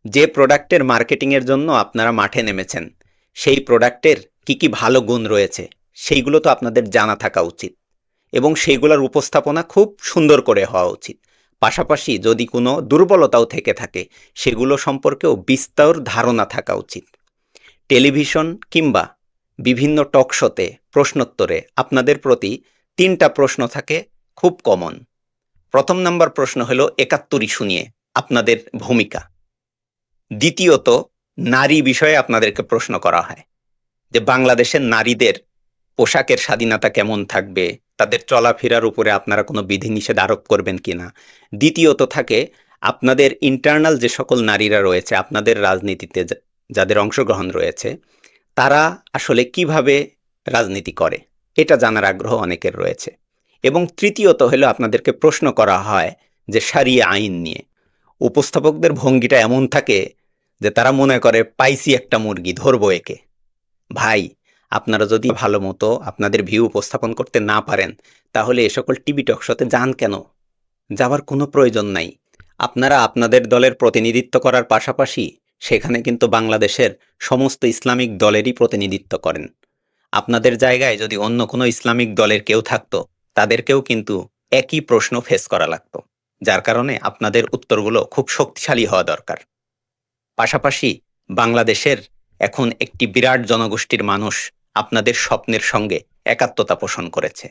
যে প্রোডাক্টের মার্কেটিংয়ের জন্য আপনারা মাঠে নেমেছেন, সেই প্রোডাক্টের কি কি ভালো গুণ রয়েছে সেইগুলো তো আপনাদের জানা থাকা উচিত এবং সেইগুলোর উপস্থাপনা খুব সুন্দর করে হওয়া উচিত। পাশাপাশি যদি কোনো দুর্বলতাও থেকে থাকে সেগুলো সম্পর্কেও বিস্তর ধারণা থাকা উচিত। টেলিভিশন কিংবা বিভিন্ন টক শোতে প্রশ্নোত্তরে আপনাদের প্রতি ৩টা প্রশ্ন থাকে খুব কমন। প্রথম নাম্বার প্রশ্ন হলো ৭১ ইস্যু নিয়ে আপনাদের ভূমিকা। দ্বিতীয়ত নারী বিষয়ে আপনাদেরকে প্রশ্ন করা হয় যে বাংলাদেশের নারীদের পোশাকের স্বাধীনতা কেমন থাকবে, তাদের চলাফেরার উপরে আপনারা কোনো বিধিনিষেধ আরোপ করবেন কিনা। দ্বিতীয়ত থাকে আপনাদের ইন্টারনাল যে সকল নারীরা রয়েছে আপনাদের রাজনীতিতে যাদের অংশগ্রহণ রয়েছে তারা আসলে কিভাবে রাজনীতি করে, এটা জানার আগ্রহ অনেকের রয়েছে। এবং তৃতীয়ত হলো আপনাদেরকে প্রশ্ন করা হয় যে শারিয়া আইন নিয়ে। উপস্থাপকদের ভঙ্গিটা এমন থাকে যে তারা মনে করে পাইছি একটা মুরগি, ধরবো একে। ভাই, আপনারা যদি ভালো মতো আপনাদের ভিউ উপস্থাপন করতে না পারেন তাহলে এ সকল টিভি টক শোতে যান কেন? যাওয়ার কোনো প্রয়োজন নাই। আপনারা আপনাদের দলের প্রতিনিধিত্ব করার পাশাপাশি সেখানে কিন্তু বাংলাদেশের সমস্ত ইসলামিক দলেরই প্রতিনিধিত্ব করেন। আপনাদের জায়গায় যদি অন্য কোনো ইসলামিক দলের কেউ থাকতো তাদেরকেও কিন্তু একই প্রশ্ন ফেস করা লাগতো, যার কারণে আপনাদের উত্তরগুলো খুব শক্তিশালী হওয়া দরকার। পাশাপাশি বাংলাদেশের এখন একটি বিরাট জনগোষ্ঠীর মানুষ আপনাদের স্বপ্নের সঙ্গে একাত্মতা পোষণ করেছে।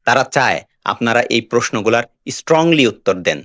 তারা চায় আপনারা এই প্রশ্নগুলার স্ট্রংলি উত্তর দেন।